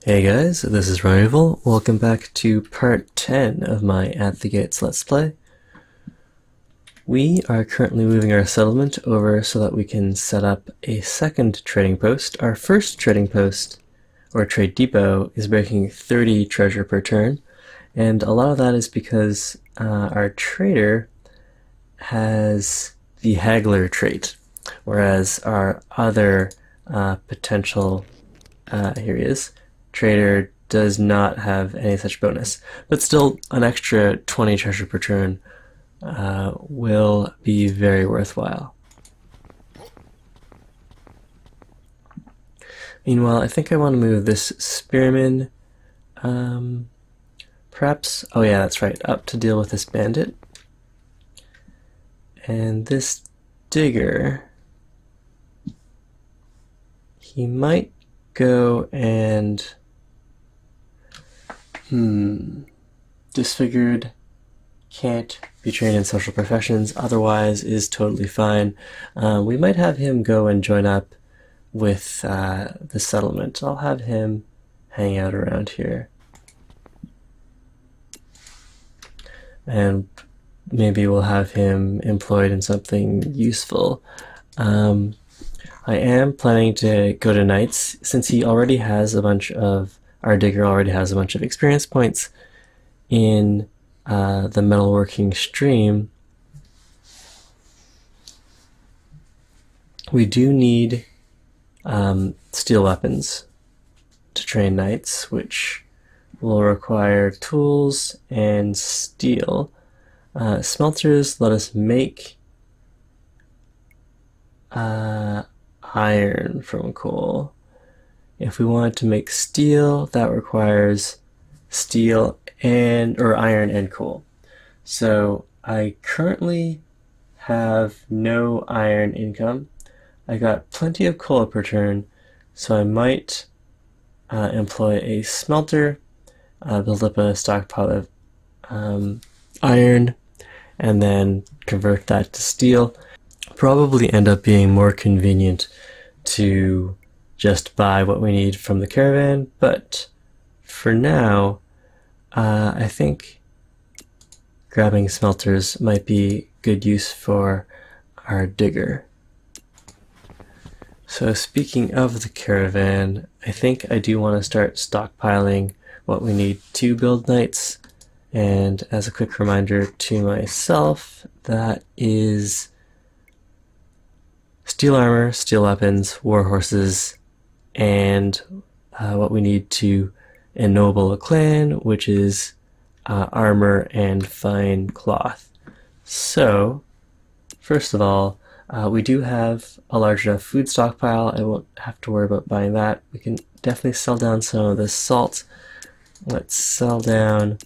Hey guys, this is Rival. Welcome back to part 10 of my At the Gates Let's Play. We are currently moving our settlement over so that we can set up a second trading post. Our first trading post, or trade depot, is breaking 30 treasure per turn, and a lot of that is because our trader has the haggler trait, whereas our other potential, here he is, trader does not have any such bonus, but still an extra 20 treasure per turn will be very worthwhile. Meanwhile, I think I want to move this spearman, perhaps, oh yeah, that's right, up to deal with this bandit. And this digger, he might go and disfigured, can't be trained in social professions, otherwise is totally fine. We might have him go and join up with the settlement. I'll have him hang out around here. And maybe we'll have him employed in something useful. I am planning to go to knights, since he already has a bunch of, our digger already has a bunch of experience points in the metalworking stream. We do need steel weapons to train knights, which will require tools and steel. Smelters let us make iron from coal. If we wanted to make steel, that requires steel or iron and coal. So I currently have no iron income. I got plenty of coal per turn, so I might employ a smelter, build up a stockpile of iron, and then convert that to steel. Probably end up being more convenient to just buy what we need from the caravan, but for now, I think grabbing smelters might be good use for our digger. So speaking of the caravan, I think I do want to start stockpiling what we need to build knights, and as a quick reminder to myself, that is steel armor, steel weapons, war horses, and what we need to ennoble a clan, which is armor and fine cloth. So, first of all, we do have a large enough food stockpile. I won't have to worry about buying that. We can definitely sell down some of this salt. Let's sell down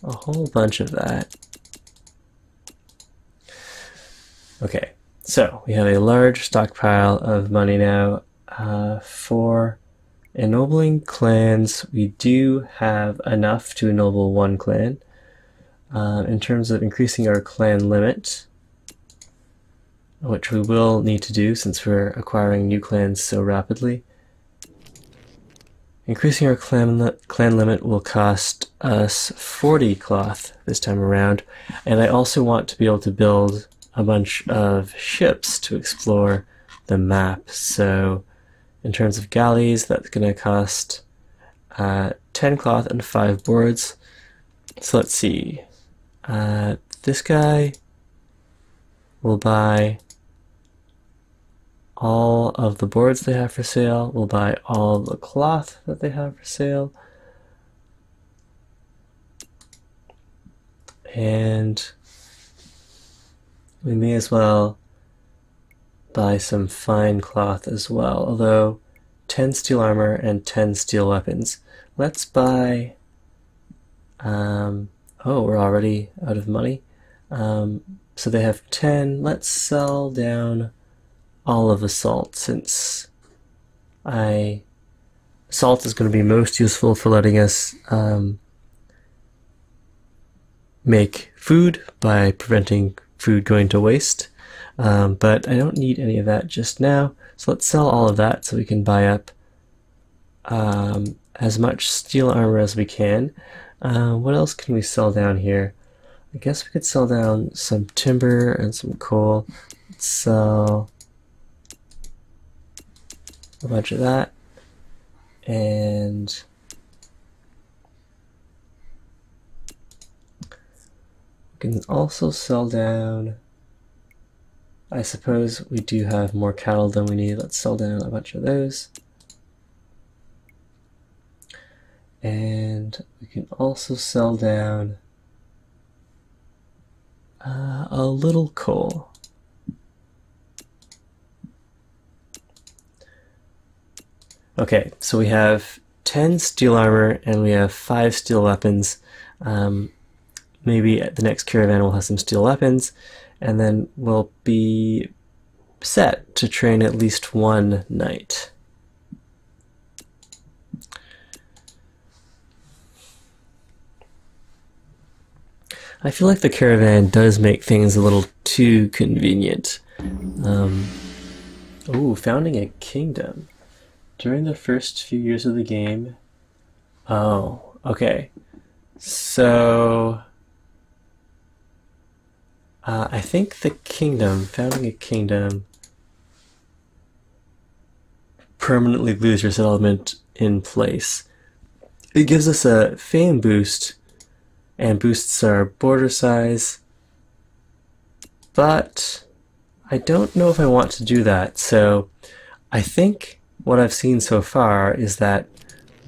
a whole bunch of that. Okay, so we have a large stockpile of money now. For ennobling clans, we do have enough to ennoble one clan. In terms of increasing our clan limit, which we will need to do since we're acquiring new clans so rapidly, increasing our clan limit will cost us 40 cloth this time around, and I also want to be able to build a bunch of ships to explore the map. So in terms of galleys, that's going to cost 10 cloth and 5 boards. So let's see. This guy will buy all of the boards they have for sale. We'll buy all the cloth that they have for sale. And we may as well buy some fine cloth as well, although 10 steel armor and 10 steel weapons. Let's buy, oh, we're already out of money. So they have 10. Let's sell down all of the salt, since salt is going to be most useful for letting us make food by preventing food going to waste. But I don't need any of that just now, so let's sell all of that so we can buy up as much steel armor as we can. What else can we sell down here? I guess we could sell down some timber and some coal. Let's sell a bunch of that. And we can also sell down, I suppose we do have more cattle than we need. Let's sell down a bunch of those. And we can also sell down a little coal. Okay, so we have 10 steel armor and we have 5 steel weapons. Maybe at the next caravan we'll have some steel weapons, and then we'll be set to train at least one knight. I feel like the caravan does make things a little too convenient. Oh, founding a kingdom. During the first few years of the game. Oh, okay. So I think the kingdom, founding a kingdom, permanently lose your settlement in place. It gives us a fame boost and boosts our border size, but I don't know if I want to do that. So I think what I've seen so far is that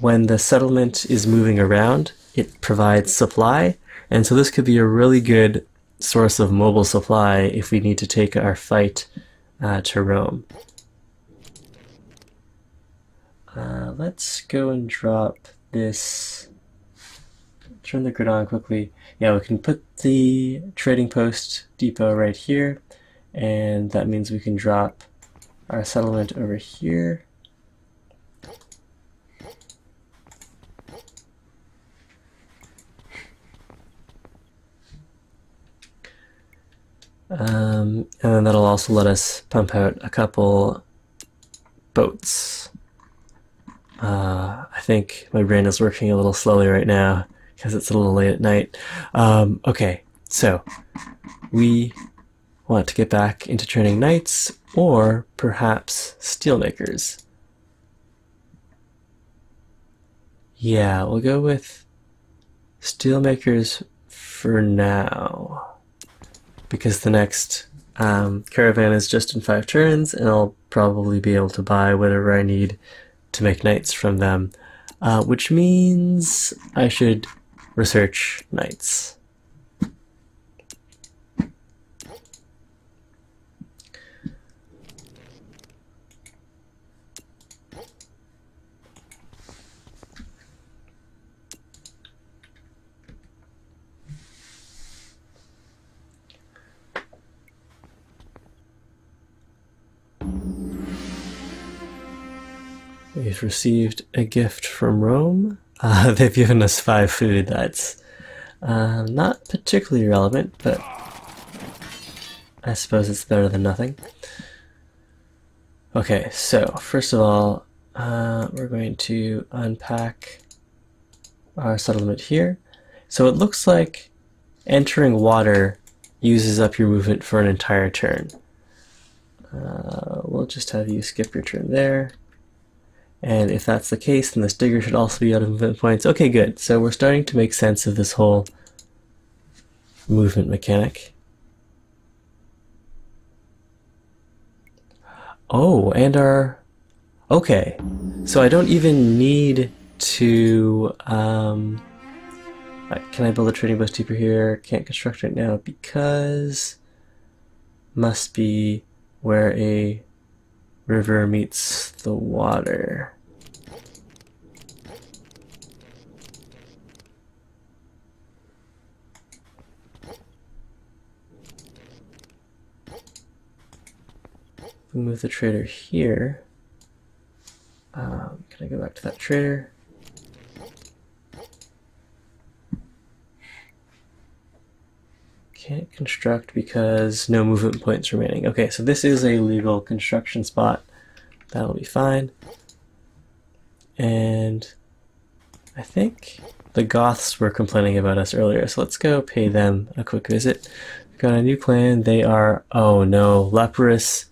when the settlement is moving around, it provides supply, and so this could be a really good source of mobile supply if we need to take our fight to Rome. Let's go and drop this. Turn the grid on quickly. Yeah, we can put the trading post depot right here, and that means we can drop our settlement over here. And then that'll also let us pump out a couple boats. I think my brain is working a little slowly right now because it's a little late at night. Okay, so we want to get back into training knights or perhaps steelmakers. Yeah, we'll go with steelmakers for now, because the next caravan is just in 5 turns, and I'll probably be able to buy whatever I need to make knights from them, which means I should research knights. We've received a gift from Rome. They've given us 5 food. That's not particularly relevant, but I suppose it's better than nothing. Okay, so first of all, we're going to unpack our settlement here. So it looks like entering water uses up your movement for an entire turn. We'll just have you skip your turn there. And if that's the case, then this digger should also be out of movement points. Okay, good. So we're starting to make sense of this whole movement mechanic. Oh, and our... Okay. So I don't even need to... Can I build a trading post deeper here? Can't construct right now because... Must be where a river meets the water. We move the trader here. Can I go back to that trader? Can't construct because no movement points remaining. Okay, so this is a legal construction spot. That'll be fine. And I think the Goths were complaining about us earlier, so let's go pay them a quick visit. We've got a new clan. They are, oh no, leprous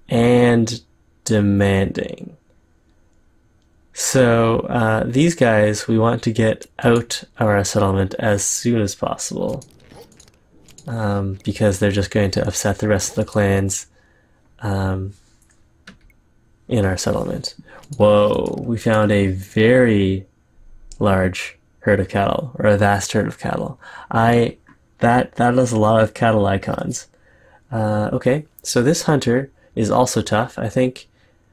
and demanding. So these guys, we want to get out of our settlement as soon as possible, because they're just going to upset the rest of the clans in our settlement. Whoa, we found a very large herd of cattle, or a vast herd of cattle. That is a lot of cattle icons. Okay, so this hunter is also tough, I think,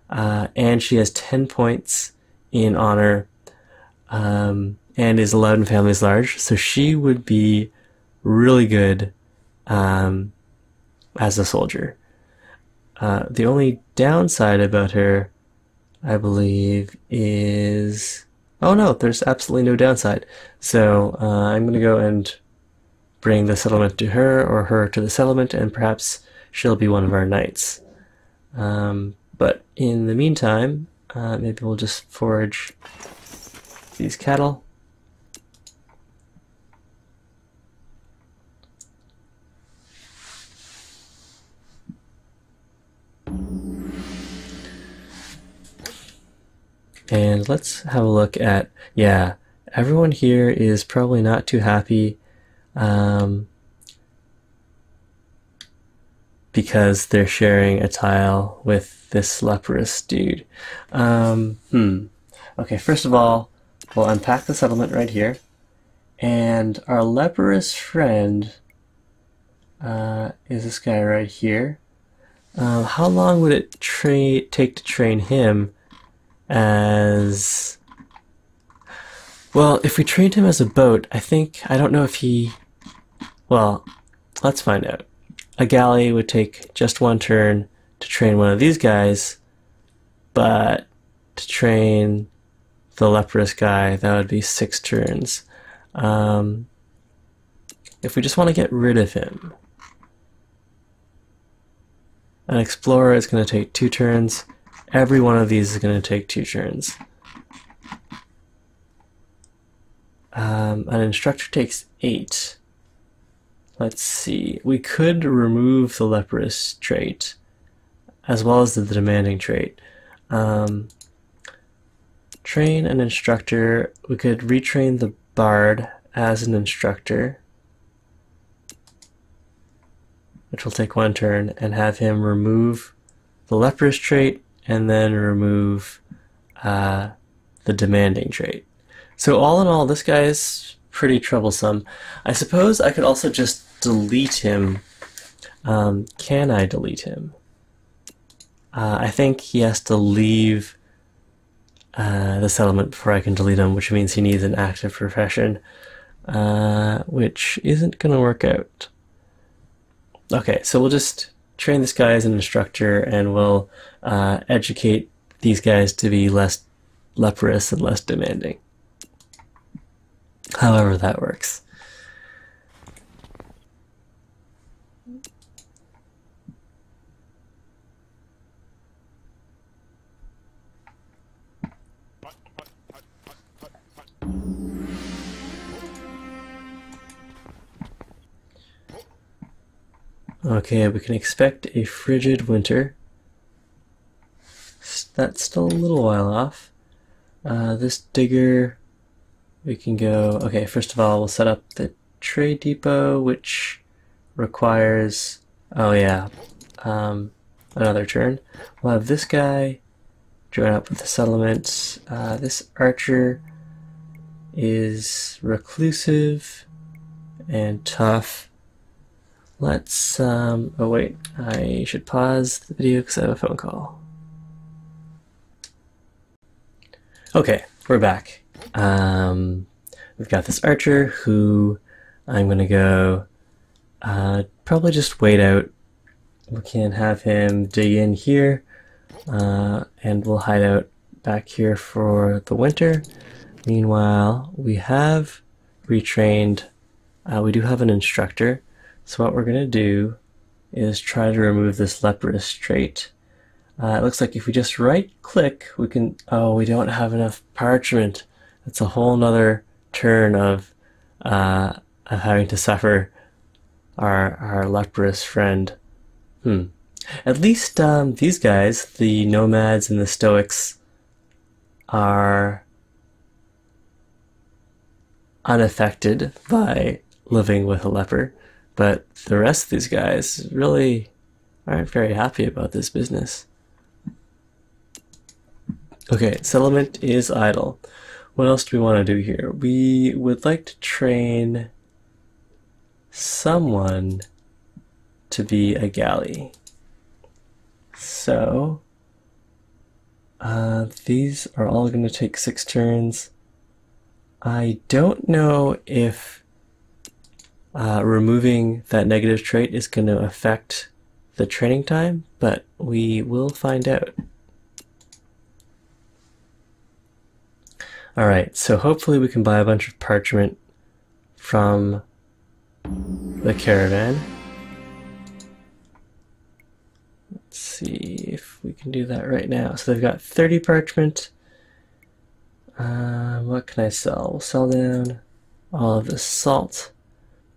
and she has 10 points in honor, and is allowed in families large, so she would be really good as a soldier. The only downside about her, I believe, is... Oh no, there's absolutely no downside. So I'm going to go and bring the settlement to her, or her to the settlement, and perhaps she'll be one of our knights. But in the meantime, maybe we'll just forage these cattle. And let's have a look at, yeah, everyone here is probably not too happy because they're sharing a tile with this leprous dude. Okay, first of all, we'll unpack the settlement right here. And our leprous friend is this guy right here. How long would it take to train him as... Well, if we trained him as a boat, I don't know if he... Well, let's find out. A galley would take just 1 turn to train one of these guys, but to train the leprous guy, that would be 6 turns. If we just want to get rid of him, an explorer is going to take 2 turns. Every one of these is going to take 2 turns. An instructor takes 8. Let's see. We could remove the leprous trait, as well as the demanding trait. Train an instructor. We could retrain the bard as an instructor, which will take 1 turn, and have him remove the leprous trait and then remove the demanding trait. So all in all, this guy is pretty troublesome. I suppose I could also just delete him. Can I delete him? I think he has to leave the settlement before I can delete him, which means he needs an active profession, which isn't going to work out. Okay, so we'll just train this guy as an instructor, and we'll educate these guys to be less leprous and less demanding. However that works. Okay, we can expect a frigid winter. That's still a little while off. This digger, we can go... Okay, first of all, we'll set up the trade depot, which requires... Oh yeah, another turn. We'll have this guy join up with the settlement. This archer is reclusive and tough. Let's, oh wait, I should pause the video because I have a phone call. Okay, we're back. We've got this archer who I'm going to go probably just wait out. We can have him dig in here, and we'll hide out back here for the winter. Meanwhile, we have retrained, we do have an instructor. So what we're going to do is try to remove this leprous trait. It looks like if we just right click, we can, oh, we don't have enough parchment. That's a whole nother turn of having to suffer our leprous friend. At least these guys, the nomads and the stoics, are unaffected by living with a leper, but the rest of these guys really aren't very happy about this business. Okay, settlement is idle. What else do we want to do here? We would like to train someone to be a galley. So, these are all going to take 6 turns. I don't know if removing that negative trait is going to affect the training time, but we will find out. Alright, so hopefully we can buy a bunch of parchment from the caravan. Let's see if we can do that right now. So they've got 30 parchment. What can I sell? We'll sell down all of the salt,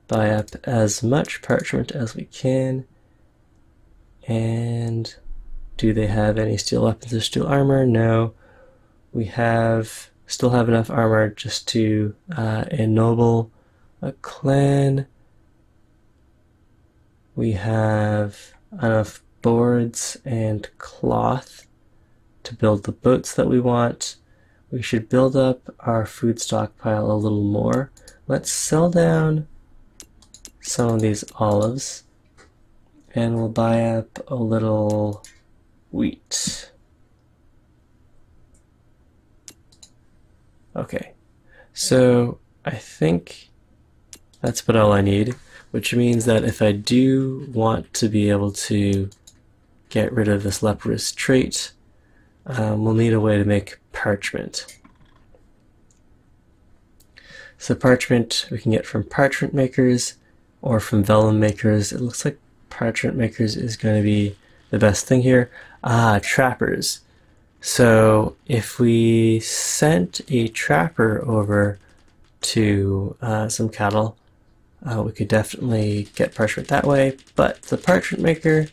buy up as much parchment as we can. And do they have any steel weapons or steel armor? No. We still have enough armor just to ennoble a clan. We have enough boards and cloth to build the boats that we want. We should build up our food stockpile a little more. Let's sell down some of these olives, and we'll buy up a little wheat. Okay, so I think that's about all I need, which means that if I do want to be able to get rid of this leprous trait, we'll need a way to make parchment. So parchment we can get from parchment makers or from vellum makers. It looks like parchment makers is going to be the best thing here. Trappers. So if we sent a trapper over to some cattle, we could definitely get parchment that way, but the parchment maker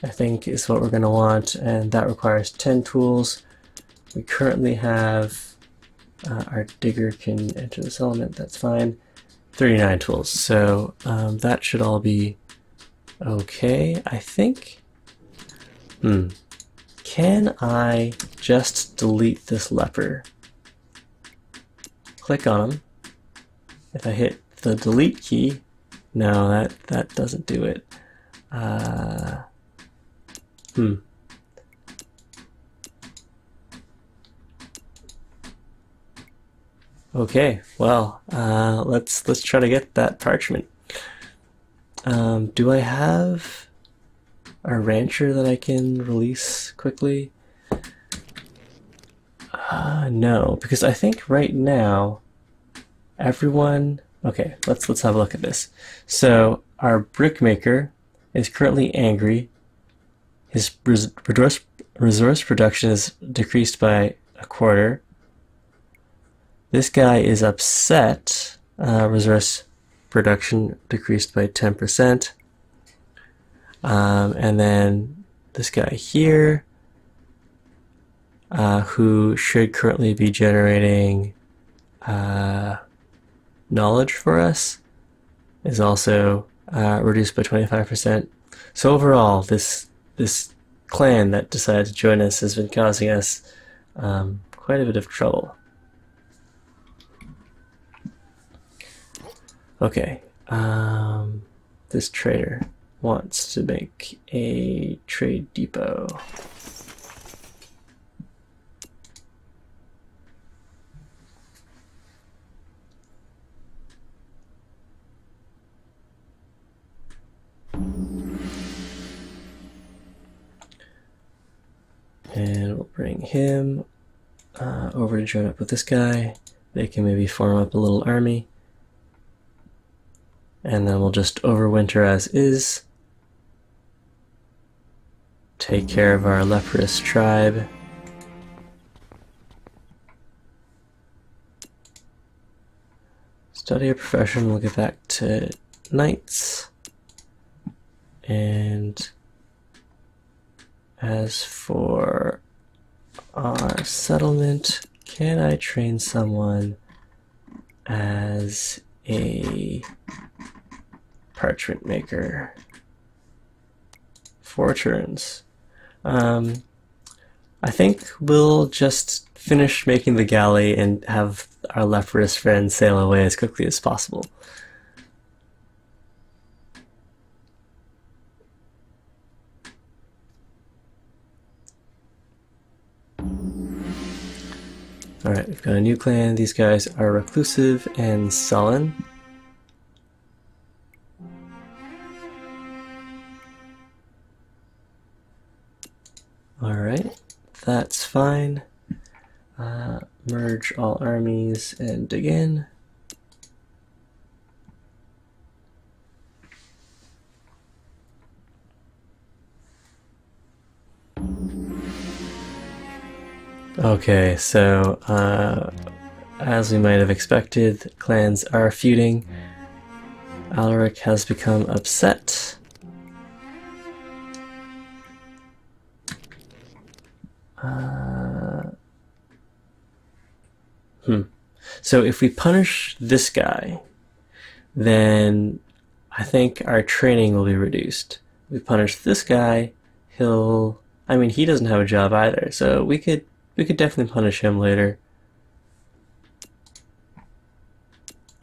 I think is what we're going to want, and that requires 10 tools. We currently have our digger can enter this element, that's fine. 39 tools, so that should all be okay, I think. Can I just delete this leper? Click on him. If I hit the delete key, no, that doesn't do it. Okay, well, let's try to get that parchment. Do I have a rancher that I can release quickly? No, because I think right now everyone. Okay, let's have a look at this. So our brickmaker is currently angry. His resource production is decreased by a quarter. This guy is upset. Resource production decreased by 10%. And then this guy here, who should currently be generating knowledge for us, is also reduced by 25%. So overall, this clan that decided to join us has been causing us quite a bit of trouble. Okay, this trader wants to make a trade depot. And we'll bring him over to join up with this guy. They can maybe form up a little army. And then we'll just overwinter as is. take care of our leprous tribe. Study a profession, we'll get back to knights. And as for our settlement, can I train someone as a parchment maker? 4 turns. I think we'll just finish making the galley and have our leprous friend sail away as quickly as possible. Alright, we've got a new clan. These guys are reclusive and sullen. Alright, that's fine. Merge all armies and dig in. Okay, so as we might have expected, clans are feuding. Alaric has become upset. So if we punish this guy, then I think our training will be reduced. If we punish this guy, he doesn't have a job either, so we could definitely punish him later.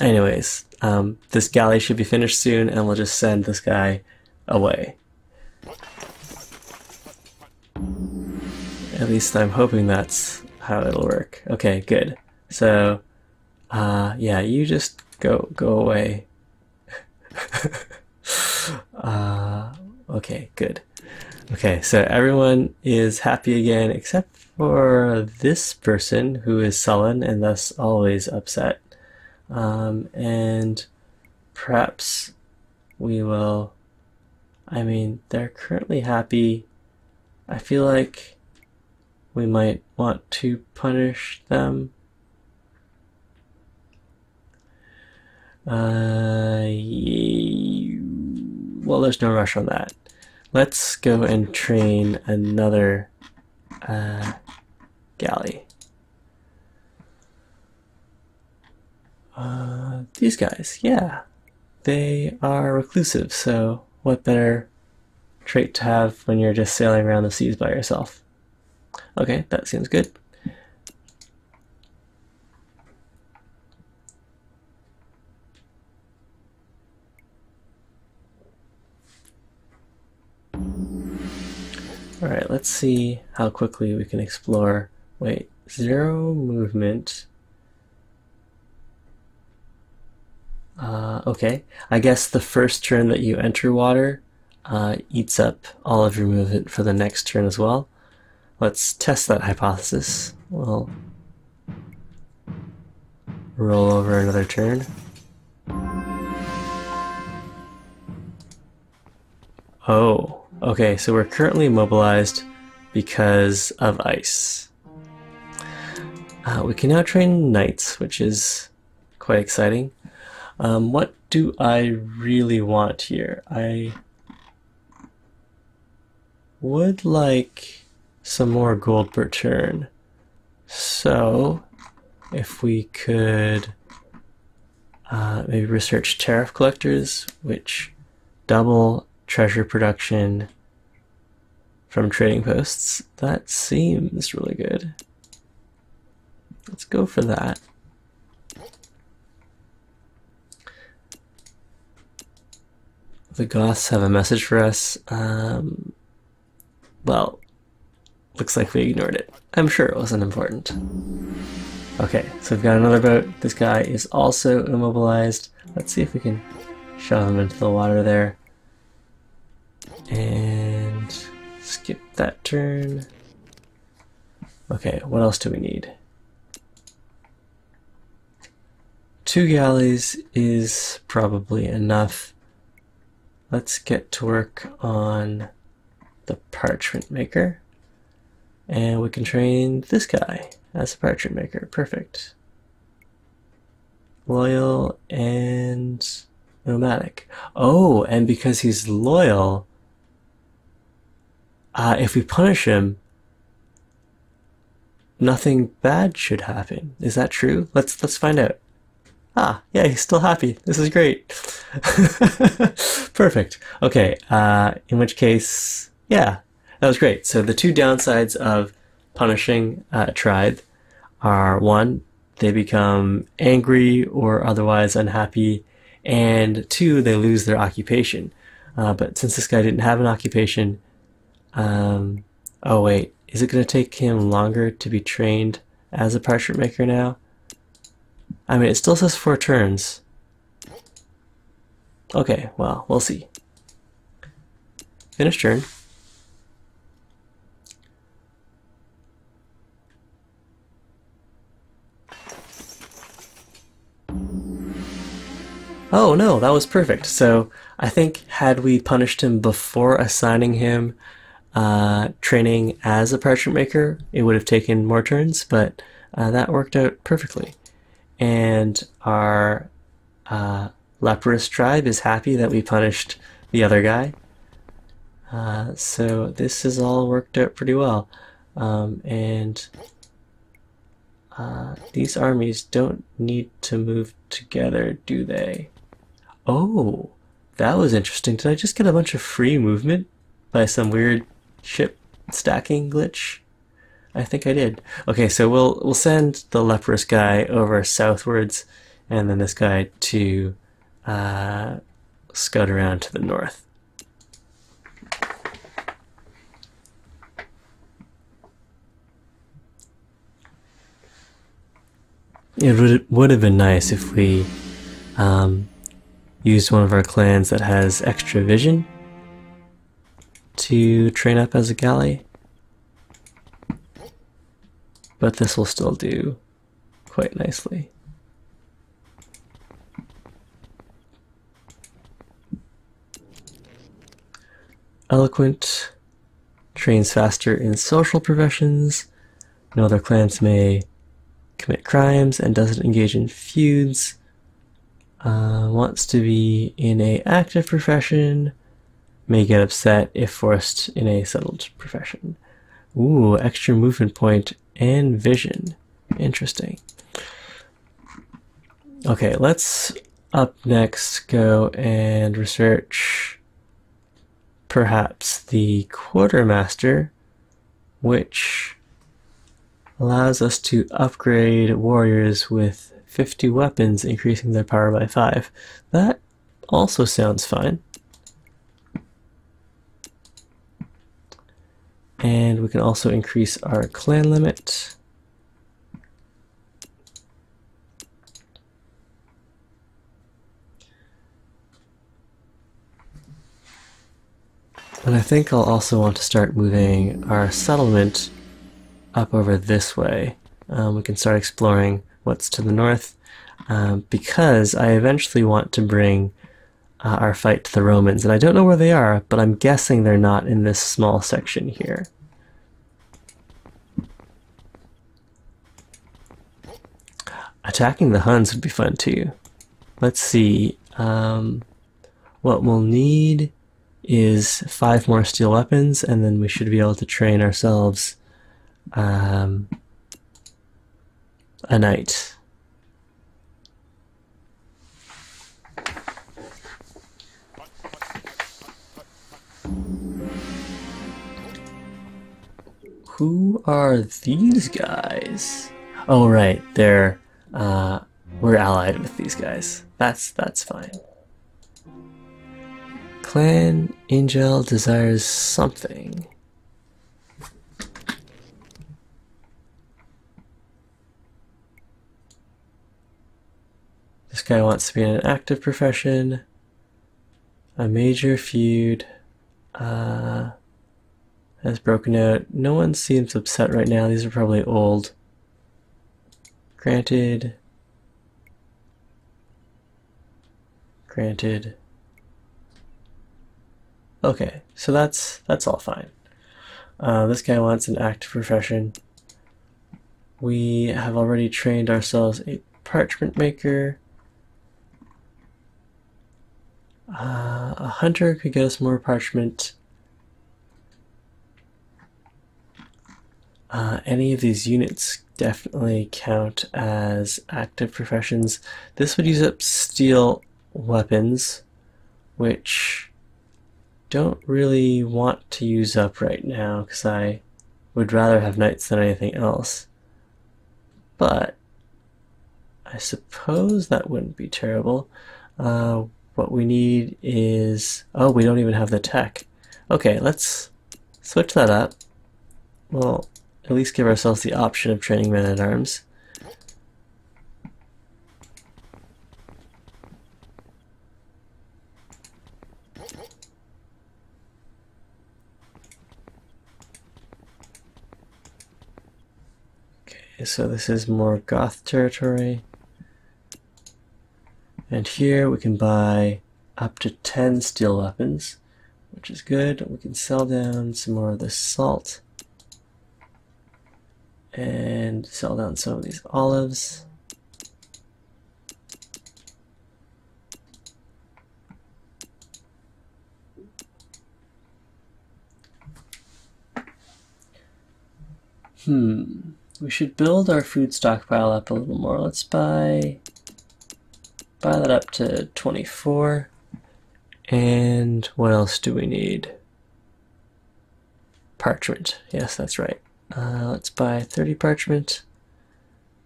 Anyways, this galley should be finished soon, and we'll just send this guy away. At least I'm hoping that's how it'll work. Okay, good. So, yeah, you just go away. Okay, good. Okay, so everyone is happy again, except for this person who is sullen and thus always upset. And perhaps we will... they're currently happy. I feel like we might want to punish them. Well, there's no rush on that. Let's go and train another galley. These guys, yeah, they are reclusive, so what better trait to have when you're just sailing around the seas by yourself? Okay, that seems good. Alright, let's see how quickly we can explore. Wait, 0 movement. Okay, I guess the first turn that you enter water eats up all of your movement for the next turn as well. Let's test that hypothesis. We'll roll over another turn. Oh, okay, so we're currently mobilized because of ice. We can now train knights, which is quite exciting. What do I really want here? I would like some more gold per turn. So, if we could maybe research tariff collectors, which double treasure production from trading posts. That seems really good. Let's go for that. The Goths have a message for us. Well, looks like we ignored it. I'm sure it wasn't important. Okay, so we've got another boat. This guy is also immobilized. Let's see if we can shove him into the water there. And skip that turn. Okay, what else do we need? 2 galleys is probably enough. Let's get to work on the parchment maker. And we can train this guy as a parchment maker. Perfect. Loyal and nomadic. Oh, and because he's loyal, if we punish him, nothing bad should happen. Is that true? Let's find out. Ah, yeah, he's still happy. This is great. Perfect. Okay, in which case, yeah, that was great. So the two downsides of punishing a tribe are one, they become angry or otherwise unhappy, and two, they lose their occupation. But since this guy didn't have an occupation, oh wait, is it going to take him longer to be trained as a parchment maker now? I mean, it still says 4 turns. Okay, well, we'll see. Finish turn. Oh no, that was perfect. So I think had we punished him before assigning him training as a parchment maker, it would have taken more turns, but that worked out perfectly. And our leprous tribe is happy that we punished the other guy. So this has all worked out pretty well. And these armies don't need to move together, do they? Oh, that was interesting. Did I just get a bunch of free movement by some weird ship stacking glitch? I think I did. Okay, so we'll send the leprous guy over southwards, and then this guy to scout around to the north. It would have been nice if we used one of our clans that has extra vision to train up as a galley. But this will still do quite nicely. Eloquent trains faster in social professions. No other clans may commit crimes and doesn't engage in feuds. Wants to be in a active profession. May get upset if forced in a settled profession. Ooh, extra movement point and vision. Interesting. Okay, let's up next go and research perhaps the quartermaster, which allows us to upgrade warriors with 50 weapons, increasing their power by 5. That also sounds fine. And we can also increase our clan limit. And I think I'll also want to start moving our settlement up over this way. We can start exploring what's to the north, because I eventually want to bring our fight to the Romans. And I don't know where they are, but I'm guessing they're not in this small section here. Attacking the Huns would be fun too. Let's see. What we'll need is 5 more steel weapons, and then we should be able to train ourselves a knight. Who are these guys? Oh right, they're we're allied with these guys. That's fine. Clan Angel desires something. This guy wants to be in an active profession. A major feud has broken out. No one seems upset right now. These are probably old. Granted. Granted. Okay, so that's all fine. This guy wants an active profession. We have already trained ourselves a parchment maker. A hunter could get us more parchment. Any of these units definitely count as active professions. This would use up steel weapons, which don't really want to use up right now because I would rather have knights than anything else. But I suppose that wouldn't be terrible. What we need is... oh, we don't even have the tech. Okay, let's switch that up. We'll at least give ourselves the option of training men-at-arms. Okay, so this is more Goth territory. And here we can buy up to 10 steel weapons, which is good. We can sell down some more of the salt and sell down some of these olives. We should build our food stockpile up a little more. Let's buy that up to 24. And what else do we need? Parchment. Yes, that's right. Let's buy 30 parchment.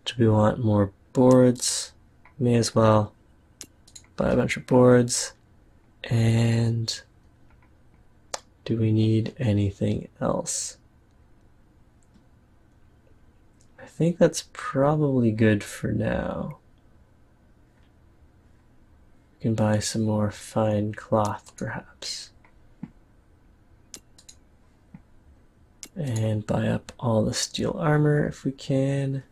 Do we want more boards? May as well buy a bunch of boards. And do we need anything else? I think that's probably good for now. We can buy some more fine cloth, perhaps. And buy up all the steel armor if we can.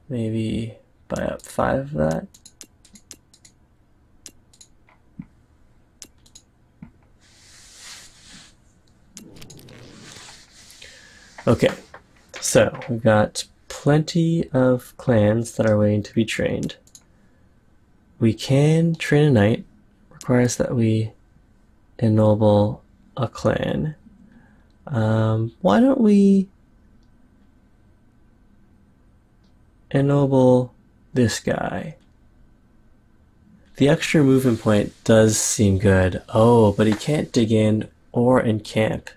Maybe buy up 5 of that. Okay, so we've got plenty of clans that are waiting to be trained. We can train a knight. Requires that we ennoble a clan. Why don't we ennoble this guy? The extra movement point does seem good. Oh, but he can't dig in or encamp.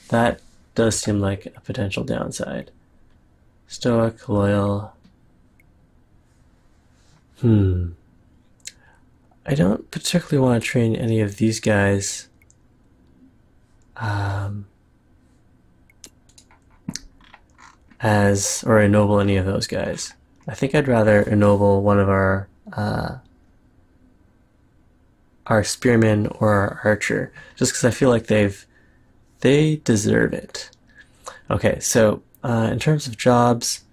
That does seem like a potential downside. Stoic, loyal. I don't particularly want to train any of these guys. Or ennoble any of those guys. I think I'd rather ennoble one of our spearmen or our archer, just because I feel like they deserve it. Okay, so in terms of jobs,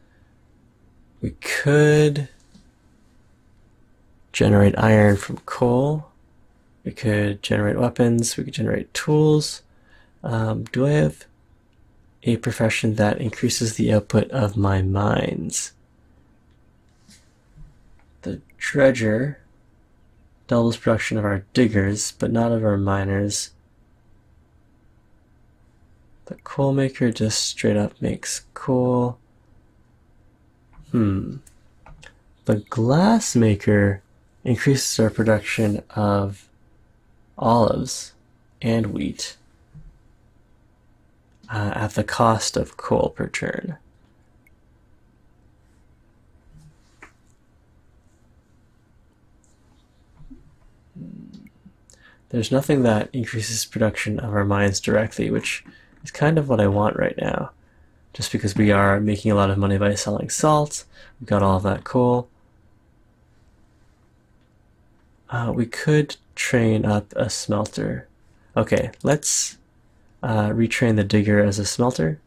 we could generate iron from coal. We could generate weapons. We could generate tools. Do I have a profession that increases the output of my mines? The dredger doubles production of our diggers, but not of our miners. The coal maker just straight up makes coal. The glass maker increases our production of olives and wheat at the cost of coal per turn. There's nothing that increases production of our mines directly, which is kind of what I want right now. Just because we are making a lot of money by selling salt, we've got all of that coal. We could train up a smelter. Okay, let's retrain the digger as a smelter.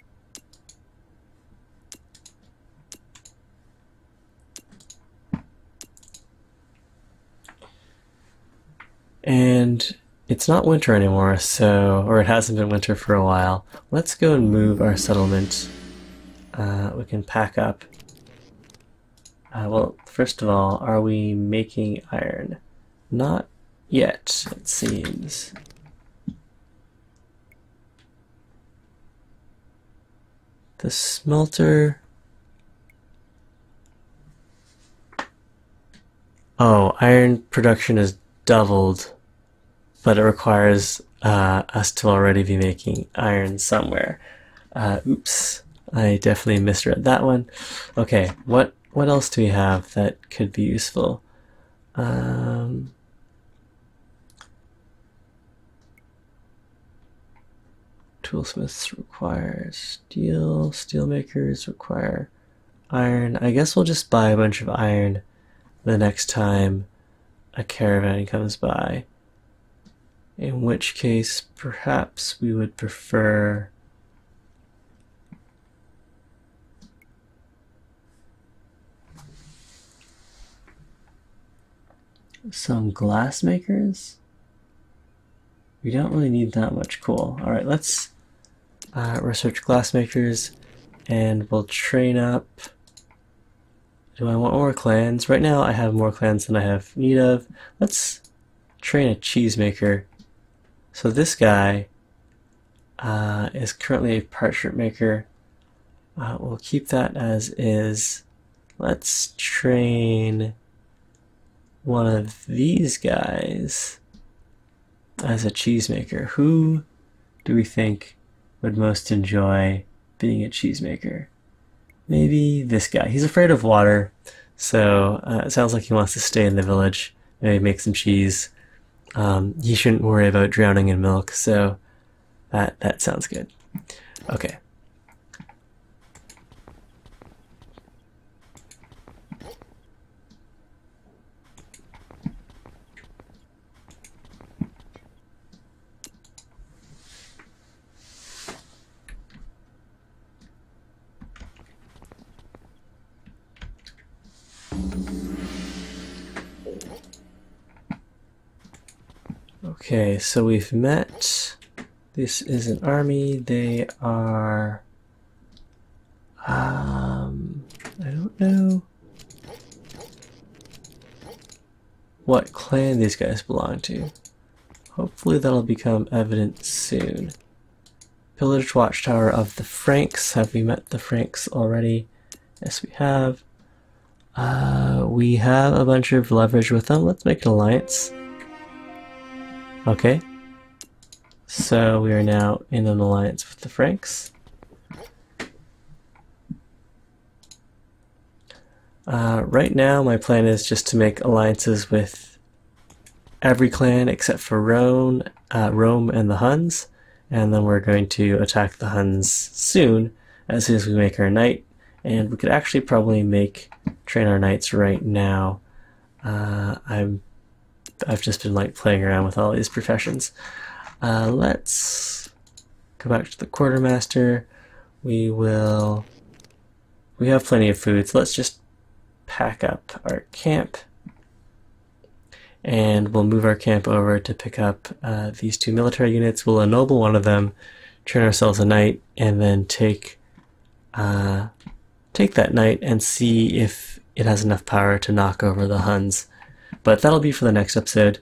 it's not winter anymore, so, or it hasn't been winter for a while. Let's go and move our settlement. We can pack up. Well, first of all, are we making iron? Not yet, it seems. The smelter... Oh, iron production is doubled, but it requires us to already be making iron somewhere. Oops, I definitely misread that one. Okay, what else do we have that could be useful? Toolsmiths require steel, steelmakers require iron. I guess we'll just buy a bunch of iron the next time a caravan comes by. In which case, perhaps we would prefer some glass makers. We don't really need that much coal. Alright, let's research glass makers and we'll train up. Do I want more clans? Right now I have more clans than I have need of. Let's train a cheesemaker. So this guy is currently a parchment maker. We'll keep that as is. Let's train one of these guys as a cheesemaker. Who do we think would most enjoy being a cheesemaker? Maybe this guy. He's afraid of water, so it sounds like he wants to stay in the village, maybe make some cheese. He shouldn't worry about drowning in milk, so that sounds good. Okay. Okay, so we've met. This is an army. They are... I don't know what clan these guys belong to. Hopefully that'll become evident soon. Pillaged Watchtower of the Franks. Have we met the Franks already? Yes, we have. We have a bunch of leverage with them. Let's make an alliance. Okay. So we are now in an alliance with the Franks. Right now my plan is just to make alliances with every clan except for Rome and the Huns, and then we're going to attack the Huns soon as we make our knight, and we could actually probably train our knights right now. I've just been like playing around with all these professions. Let's go back to the quartermaster. We have plenty of food, so let's just pack up our camp, and we'll move our camp over to pick up these two military units. We'll ennoble one of them, train ourselves a knight, and then take that knight and see if it has enough power to knock over the Huns. But that'll be for the next episode.